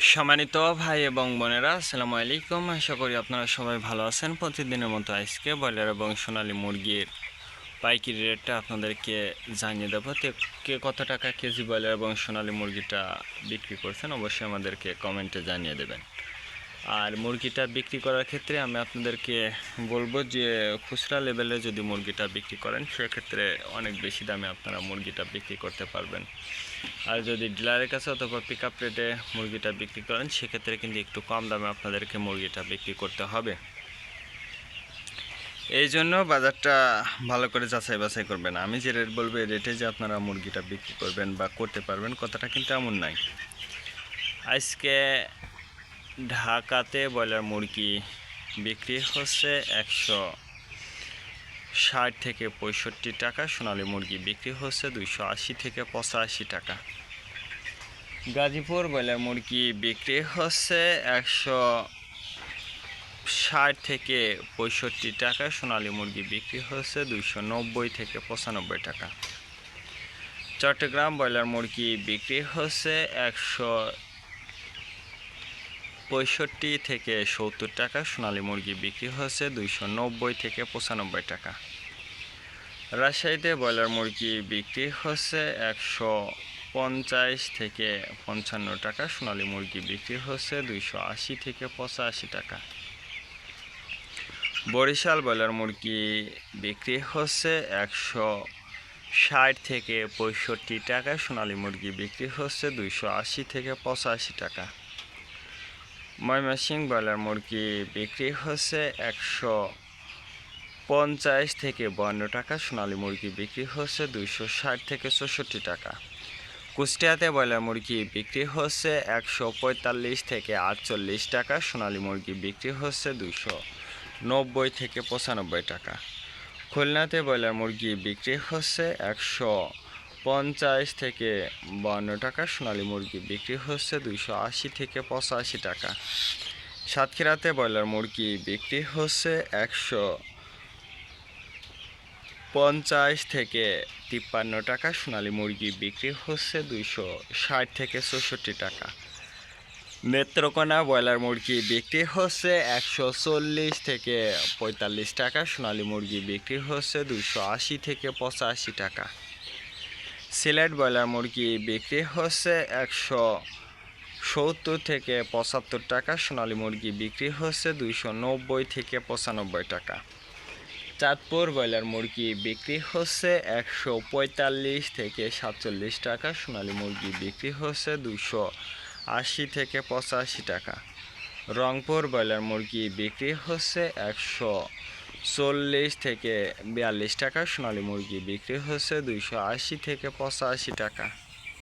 সম্মানিত ভাই এবং বোনেরা, আসসালামু আলাইকুম। আশা করি আপনারা সবাই ভালো আছেন। প্রতিদিনের মতো আজকে ব্রয়লার এবং সোনালী মুরগির পাইকারি রেটটা আপনাদেরকে জানিয়ে দেবো। কে কত টাকা কেজি ব্রয়লার এবং সোনালী মুরগিটা বিক্রি করছেন অবশ্যই আমাদেরকে কমেন্টে জানিয়ে দেবেন। আর মুরগিটা বিক্রি করার ক্ষেত্রে আমি আপনাদেরকে বলবো যে খুচরা লেভেলে যদি মুরগিটা বিক্রি করেন সেক্ষেত্রে অনেক বেশি দামে আপনারা মুরগিটা বিক্রি করতে পারবেন। আর যদি ডিলারের কাছে অথবা পিক আপ রেটে মুরগিটা বিক্রি করেন সেক্ষেত্রে কিন্তু একটু কম দামে আপনাদেরকে মুরগিটা বিক্রি করতে হবে। এই জন্য বাজারটা ভালো করে যাচাই বাছাই করবেন। আমি যে রেট বলবো এই রেটে যে আপনারা মুরগিটা বিক্রি করবেন বা করতে পারবেন কথাটা কিন্তু এমন নাই। আজকে ঢাকাতে ব্রয়লার মুরগি বিক্রি হচ্ছে 160 থেকে 65 টাকা, সোনালী মুরগি বিক্রি হচ্ছে 280 থেকে 85 টাকা। গাজীপুর ব্রয়লার মুরগি বিক্রি হচ্ছে 160 থেকে 65 টাকা, সোনালী মুরগি বিক্রি হচ্ছে 290 থেকে 95 টাকা। চট্টগ্রাম ব্রয়লার মুরগি বিক্রি হচ্ছে 165 থেকে 70 টাকা, সোনালী মুরগি বিক্রি হচ্ছে 290 থেকে 95 টাকা। রাজশাহীতে ব্রয়লার মুরগি বিক্রি হচ্ছে 150 থেকে 55 টাকা, সোনালী মুরগি বিক্রি হচ্ছে 280 থেকে 85 টাকা। বরিশাল ব্রয়লার মুরগি বিক্রি হচ্ছে 160 থেকে 65 টাকা, সোনালী মুরগি বিক্রি হচ্ছে 280 থেকে 85 টাকা। ময়মনসিংহ ব্রয়লার মুরগি বিক্রি হচ্ছে 150 থেকে 52 টাকা, সোনালী মুরগি বিক্রি হচ্ছে 260 থেকে 64 টাকা। কুষ্টিয়াতে ব্রয়লার মুরগি বিক্রি হচ্ছে 145 থেকে 48 টাকা, সোনালী মুরগি বিক্রি হচ্ছে 290 থেকে 95 টাকা। খুলনাতে ব্রয়লার মুরগি বিক্রি হচ্ছে 150 থেকে 52 টাকা, সোনালী মুরগি বিক্রি হচ্ছে 280 থেকে 85 টাকা। সাতক্ষীরাতে ব্রয়লার মুরগি বিক্রি হচ্ছে 150 থেকে 53 টাকা, সোনালী মুরগি বিক্রি হচ্ছে 260 থেকে 64 টাকা। নেত্রকোনা ব্রয়লার মুরগি বিক্রি হচ্ছে 140 থেকে 45 টাকা, সোনালী মুরগি বিক্রি হচ্ছে 280 থেকে 85 টাকা। সিলেট ব্রয়লার মুরগি বিক্রি হচ্ছে 170 থেকে 75 টাকা, সোনালী মুরগি বিক্রি হচ্ছে 290 থেকে 95 টাকা। চাঁদপুর ব্রয়লার মুরগি বিক্রি হচ্ছে 145 থেকে 47 টাকা, সোনালী মুরগি বিক্রি হচ্ছে 280 থেকে 85 টাকা। রংপুর ব্রয়লার মুরগি বিক্রি হচ্ছে 140 থেকে 42 টাকা, সোনালী মুরগি বিক্রি হচ্ছে 280 থেকে 85 টাকা।